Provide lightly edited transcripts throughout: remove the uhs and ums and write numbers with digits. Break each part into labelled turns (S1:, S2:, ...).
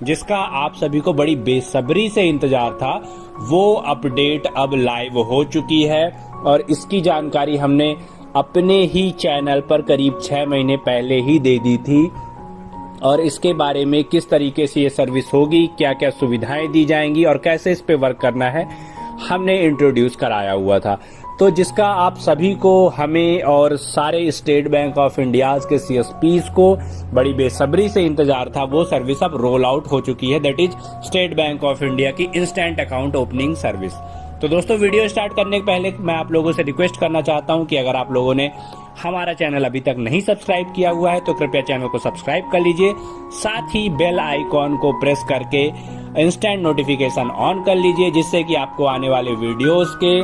S1: जिसका आप सभी को बड़ी बेसब्री से इंतजार था, वो अपडेट अब लाइव हो चुकी है और इसकी जानकारी हमने अपने ही चैनल पर करीब 6 महीने पहले ही दे दी थी। और इसके बारे में किस तरीके से ये सर्विस होगी, क्या क्या सुविधाएं दी जाएंगी और कैसे इस पे वर्क करना है, हमने इंट्रोड्यूस कराया हुआ था। तो जिसका आप सभी को, हमें और सारे स्टेट बैंक ऑफ इंडिया के सीएसपीज को बड़ी बेसब्री से इंतजार था, वो सर्विस अब रोल आउट हो चुकी है। That is state bank of India की इंस्टेंट अकाउंट ओपनिंग सर्विस। तो दोस्तों, वीडियो स्टार्ट करने के पहले मैं आप लोगों से रिक्वेस्ट करना चाहता हूं कि अगर आप लोगों ने हमारा चैनल अभी तक नहीं सब्सक्राइब किया हुआ है तो कृपया चैनल को सब्सक्राइब कर लीजिए, साथ ही बेल आइकॉन को प्रेस करके इंस्टेंट नोटिफिकेशन ऑन कर लीजिए, जिससे कि आपको आने वाले वीडियोस के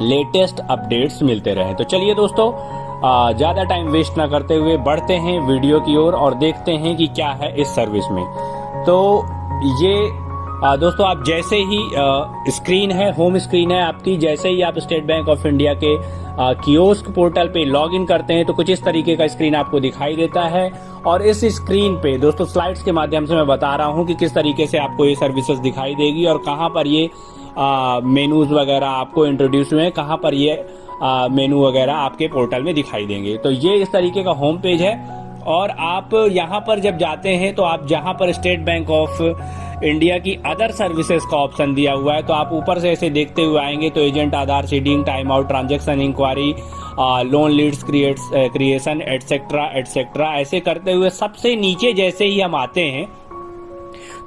S1: लेटेस्ट अपडेट्स मिलते रहे। तो चलिए दोस्तों, ज्यादा टाइम वेस्ट ना करते हुए बढ़ते हैं वीडियो की ओर और देखते हैं कि क्या है इस सर्विस में। तो ये दोस्तों, आप जैसे ही स्क्रीन है, होम स्क्रीन है आपकी, जैसे ही आप स्टेट बैंक ऑफ इंडिया के कियोस्क पोर्टल पे लॉगिन करते हैं तो कुछ इस तरीके का स्क्रीन आपको दिखाई देता है। और इस स्क्रीन पे दोस्तों, स्लाइड्स के माध्यम से मैं बता रहा हूं कि किस तरीके से आपको ये सर्विसेज दिखाई देगी और कहां पर ये मेनूज वगैरह आपको इंट्रोड्यूस हुए हैं, कहां पर ये मेनू वगैरह आपके पोर्टल में दिखाई देंगे। तो ये इस तरीके का होम पेज है और आप यहाँ पर जब जाते हैं तो आप जहाँ पर स्टेट बैंक ऑफ इंडिया की अदर सर्विसेज का ऑप्शन दिया हुआ है, तो आप ऊपर से ऐसे देखते हुए आएंगे तो agent Aadhaar seeding, time out, transaction inquiry, loan leads creation etcetera etcetera, ऐसे करते हुए सबसे नीचे जैसे ही हम आते हैं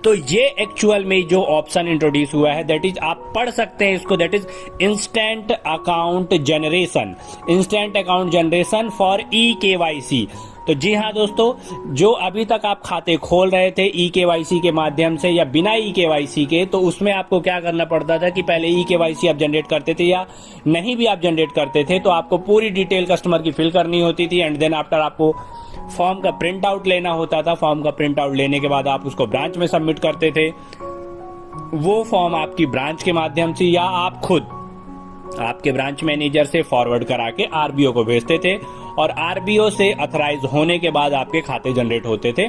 S1: तो ये एक्चुअल में जो ऑप्शन इंट्रोड्यूस हुआ है, दैट इज आप पढ़ सकते हैं इसको, that is instant account generation, instant account generation for e KYC. तो जी हाँ दोस्तों, जो अभी तक आप खाते खोल रहे थे ई-KYC के माध्यम से या बिना ई-KYC के, तो उसमें आपको क्या करना पड़ता था कि पहले ई-KYC आप जनरेट करते थे या नहीं भी आप जनरेट करते थे तो आपको पूरी डिटेल कस्टमर की फिल करनी होती थी एंड देन आफ्टर आपको फॉर्म का प्रिंट आउट लेना होता था। फॉर्म का प्रिंट आउट लेने के बाद आप उसको ब्रांच में सबमिट करते थे। वो फॉर्म आपकी ब्रांच के माध्यम से या आप खुद आपके ब्रांच मैनेजर से फॉरवर्ड करा के आरबीओ को भेजते थे और आरबीओ से अथराइज होने के बाद आपके खाते जनरेट होते थे।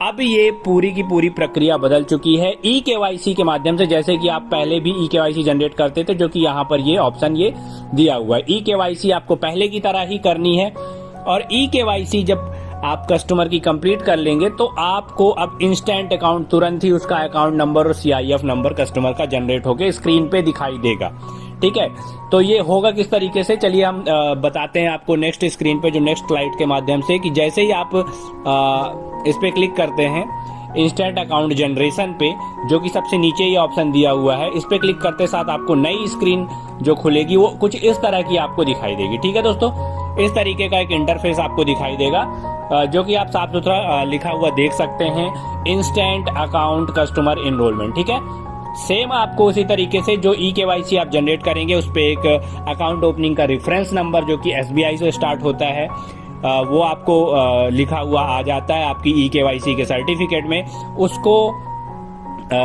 S1: अब ये पूरी की पूरी प्रक्रिया बदल चुकी है ई-KYC के माध्यम से, जैसे कि आप पहले भी ई-KYC जनरेट करते थे, जो कि यहाँ पर ये ऑप्शन ये दिया हुआ है। ई-KYC आपको पहले की तरह ही करनी है और ई-KYC जब आप कस्टमर की कंप्लीट कर लेंगे तो आपको अब इंस्टेंट अकाउंट तुरंत ही उसका अकाउंट नंबर और CIF नंबर कस्टमर का जनरेट होकर स्क्रीन पे दिखाई देगा। ठीक है, तो ये होगा किस तरीके से, चलिए हम बताते हैं आपको नेक्स्ट स्क्रीन पे, जो नेक्स्ट स्लाइड के माध्यम से, कि जैसे ही आप इस पे क्लिक करते हैं इंस्टेंट अकाउंट जनरेशन पे, जो कि सबसे नीचे ये ऑप्शन दिया हुआ है, इस पे क्लिक करते साथ आपको नई स्क्रीन जो खुलेगी वो कुछ इस तरह की आपको दिखाई देगी। ठीक है दोस्तों, इस तरीके का एक इंटरफेस आपको दिखाई देगा, जो कि आप साफ सुथरा लिखा हुआ देख सकते हैं, इंस्टेंट अकाउंट कस्टमर एनरोलमेंट। ठीक है, सेम आपको उसी तरीके से जो ई-KYC आप जनरेट करेंगे उस पे एक अकाउंट ओपनिंग का रेफरेंस नंबर जो कि SBI से स्टार्ट होता है, वो आपको लिखा हुआ आ जाता है आपकी ई-KYC के सर्टिफिकेट में। उसको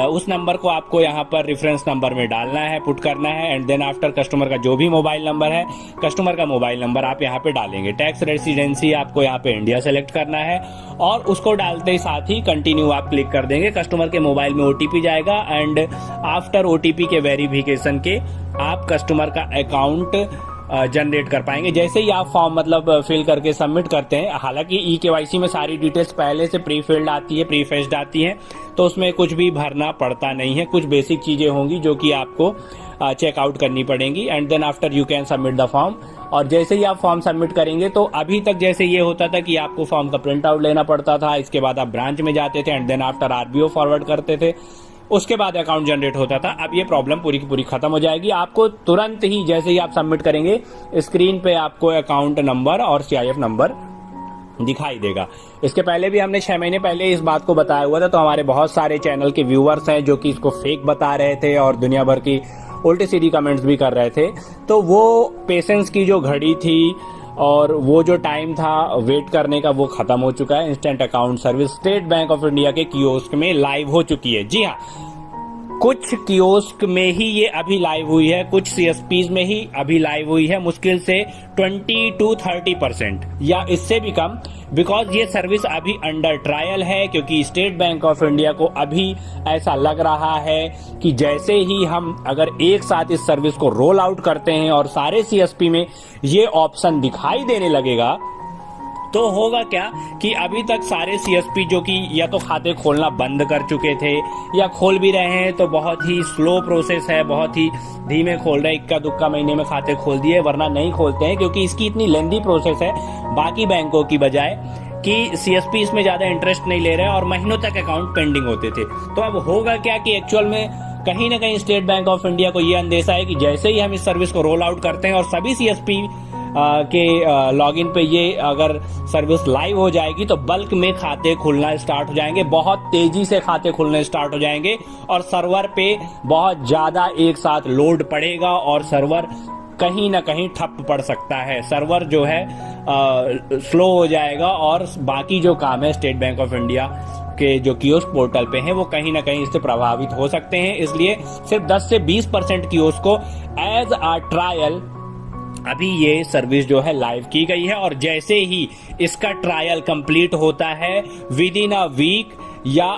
S1: उस नंबर को आपको यहाँ पर रेफरेंस नंबर में डालना है, पुट करना है एंड देन आफ्टर कस्टमर का जो भी मोबाइल नंबर है, कस्टमर का मोबाइल नंबर आप यहाँ पे डालेंगे। टैक्स रेसिडेंसी आपको यहाँ पे इंडिया सेलेक्ट करना है और उसको डालते ही साथ ही कंटिन्यू आप क्लिक कर देंगे। कस्टमर के मोबाइल में OTP जाएगा एंड आफ्टर OTP के वेरिफिकेशन के आप कस्टमर का अकाउंट जनरेट कर पाएंगे। जैसे ही आप फॉर्म फिल करके सबमिट करते हैं, हालांकि ई-KYC में सारी डिटेल्स पहले से प्री फिल्ड आती है, प्री फेस्ड आती है, तो उसमें कुछ भी भरना पड़ता नहीं है। कुछ बेसिक चीजें होंगी जो कि आपको चेकआउट करनी पड़ेंगी and then after you can submit the form. और जैसे ही आप फॉर्म सबमिट करेंगे तो अभी तक जैसे ये होता था कि आपको फॉर्म का प्रिंट आउट लेना पड़ता था, इसके बाद आप ब्रांच में जाते थे एंड देन आफ्टर आरबीओ फॉरवर्ड करते थे, उसके बाद अकाउंट जनरेट होता था। अब ये प्रॉब्लम पूरी की पूरी खत्म हो जाएगी। आपको तुरंत ही जैसे ही आप सबमिट करेंगे स्क्रीन पे आपको अकाउंट नंबर और CIF नंबर दिखाई देगा। इसके पहले भी हमने 6 महीने पहले इस बात को बताया हुआ था, तो हमारे बहुत सारे चैनल के व्यूअर्स हैं जो कि इसको फेक बता रहे थे और दुनिया भर की उल्टी सीधी कमेंट्स भी कर रहे थे। तो वो पेशेंस की जो घड़ी थी और वो जो टाइम था वेट करने का, वो खत्म हो चुका है। Instant account service state bank of India के कियोस्क में लाइव हो चुकी है। जी हाँ, कुछ कियोस्क में ही ये अभी लाइव हुई है, कुछ सीएसपीज में ही अभी लाइव हुई है, मुश्किल से 20 to 30% या इससे भी कम, बिकॉज ये सर्विस अभी अंडर ट्रायल है। क्योंकि स्टेट बैंक ऑफ इंडिया को अभी ऐसा लग रहा है कि जैसे ही हम अगर एक साथ इस सर्विस को रोल आउट करते हैं और सारे सीएसपी में ये ऑप्शन दिखाई देने लगेगा, तो होगा क्या कि अभी तक सारे सीएसपी जो कि या तो खाते खोलना बंद कर चुके थे या खोल भी रहे हैं तो बहुत ही स्लो प्रोसेस है, बहुत ही धीमे खोल रहे, इक्का दुक्का महीने में खाते खोल दिए, वरना नहीं खोलते हैं क्योंकि इसकी इतनी लेंदी प्रोसेस है बाकी बैंकों की बजाय कि सीएसपी इसमें ज्यादा इंटरेस्ट नहीं ले रहे और महीनों तक अकाउंट पेंडिंग होते थे। तो अब होगा क्या कि एक्चुअल में कहीं ना कहीं स्टेट बैंक ऑफ इंडिया को यह अंदेशा है कि जैसे ही हम इस सर्विस को रोल आउट करते हैं और सभी सीएसपी के लॉगिन पे ये अगर सर्विस लाइव हो जाएगी तो बल्क में खाते खुलना स्टार्ट हो जाएंगे, बहुत तेजी से खाते खुलने स्टार्ट हो जाएंगे और सर्वर पे बहुत ज्यादा एक साथ लोड पड़ेगा और सर्वर कहीं ना कहीं ठप पड़ सकता है, सर्वर जो है स्लो हो जाएगा और बाकी जो काम है स्टेट बैंक ऑफ इंडिया के जो कियोस्क पोर्टल पे हैं वो कहीं ना कहीं इससे प्रभावित हो सकते हैं। इसलिए सिर्फ 10 से 20% कियोस्क को एज अ ट्रायल अभी ये सर्विस जो है लाइव की गई है और जैसे ही इसका ट्रायल कंप्लीट होता है विद इन अ वीक या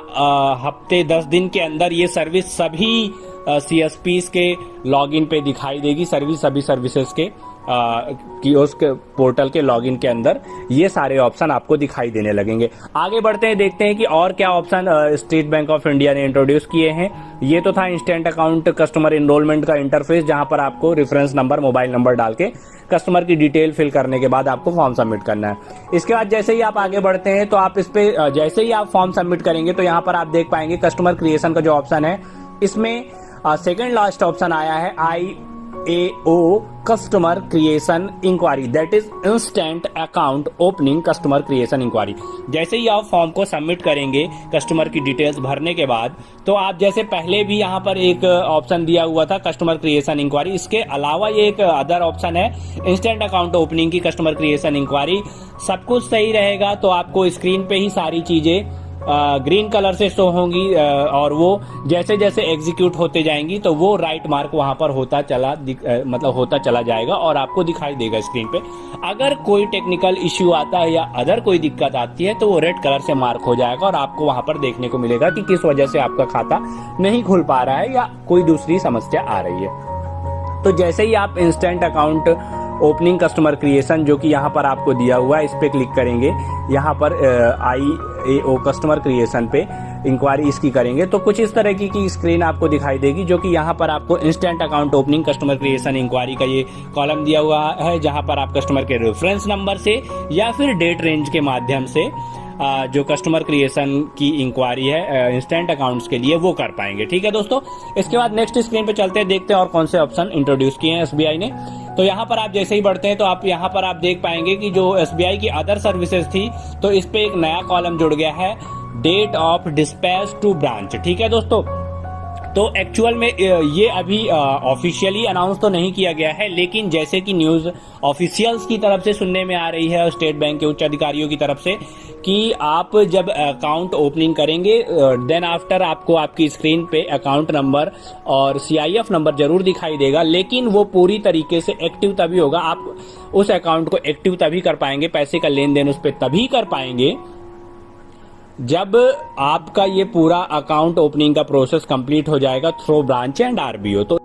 S1: हफ्ते 10 दिन के अंदर ये सर्विस सभी सीएसपीज के लॉगिन पे दिखाई देगी, सभी सर्विसेज के कियोस्क पोर्टल के लॉगिन के अंदर ये सारे ऑप्शन आपको दिखाई देने लगेंगे। आगे बढ़ते हैं, देखते हैं कि और क्या option state bank of India ने इंट्रोड्यूस किए हैं। ये तो था इंस्टेंट अकाउंट कस्टमर एनरोलमेंट का इंटरफेस, जहां पर आपको रेफरेंस नंबर, मोबाइल नंबर डाल के कस्टमर की डिटेल फिल करने के बाद आपको फॉर्म सबमिट करना है। इसके बाद जैसे ही आप आगे बढ़ते हैं तो आप इस पे जैसे ही आप फॉर्म सबमिट करेंगे तो यहाँ पर आप देख पाएंगे कस्टमर क्रिएशन का जो ऑप्शन है, इसमें सेकेंड लास्ट ऑप्शन आया है IAO customer creation inquiry, that is instant account opening customer creation inquiry. जैसे ही आप फॉर्म को सबमिट करेंगे कस्टमर की डिटेल्स भरने के बाद, तो आप जैसे पहले भी यहाँ पर एक ऑप्शन दिया हुआ था कस्टमर क्रिएशन इंक्वायरी, इसके अलावा ये एक अदर ऑप्शन है इंस्टेंट अकाउंट ओपनिंग की कस्टमर क्रिएशन इंक्वायरी। सब कुछ सही रहेगा तो आपको स्क्रीन पे ही सारी चीजें ग्रीन कलर से शो होंगी और वो जैसे जैसे एग्जीक्यूट होते जाएंगी तो वो राइट मार्क वहां पर होता चला जाएगा और आपको दिखाई देगा स्क्रीन पे। अगर कोई टेक्निकल इश्यू आता है या अदर कोई दिक्कत आती है तो वो रेड कलर से मार्क हो जाएगा और आपको वहां पर देखने को मिलेगा कि किस वजह से आपका खाता नहीं खुल पा रहा है या कोई दूसरी समस्या आ रही है। तो जैसे ही आप instant account opening customer creation जो कि यहाँ पर आपको दिया हुआ है इस पे क्लिक करेंगे, यहाँ पर IAO कस्टमर क्रिएशन पे इंक्वायरी इसकी करेंगे तो कुछ इस तरह की स्क्रीन आपको दिखाई देगी, जो कि यहाँ पर आपको instant account opening customer creation inquiry का ये कॉलम दिया हुआ है, जहाँ पर आप कस्टमर के रेफरेंस नंबर से या फिर डेट रेंज के माध्यम से जो कस्टमर क्रिएशन की इंक्वायरी है इंस्टेंट अकाउंट्स के लिए वो कर पाएंगे। ठीक है दोस्तों, इसके बाद नेक्स्ट स्क्रीन पे चलते हैं, देखते हैं और कौन से ऑप्शन इंट्रोड्यूस किए हैं SBI ने। तो यहाँ पर आप जैसे ही बढ़ते हैं तो आप यहाँ पर आप देख पाएंगे कि जो SBI की अदर सर्विसेज थी तो इस पे एक नया कॉलम जुड़ गया है, date of dispatch to branch. ठीक है दोस्तों, तो एक्चुअल में ये अभी ऑफिशियली अनाउंस तो नहीं किया गया है, लेकिन जैसे कि न्यूज ऑफिशियल्स की तरफ से सुनने में आ रही है और स्टेट बैंक के उच्च अधिकारियों की तरफ से कि आप जब अकाउंट ओपनिंग करेंगे देन आफ्टर आपको आपकी स्क्रीन पे अकाउंट नंबर और CIF नंबर जरूर दिखाई देगा, लेकिन वो पूरी तरीके से एक्टिव तभी होगा, आप उस अकाउंट को एक्टिव तभी कर पाएंगे, पैसे का लेन देन उस पर तभी कर पाएंगे जब आपका ये पूरा अकाउंट ओपनिंग का प्रोसेस कंप्लीट हो जाएगा थ्रू ब्रांच एंड RBO। तो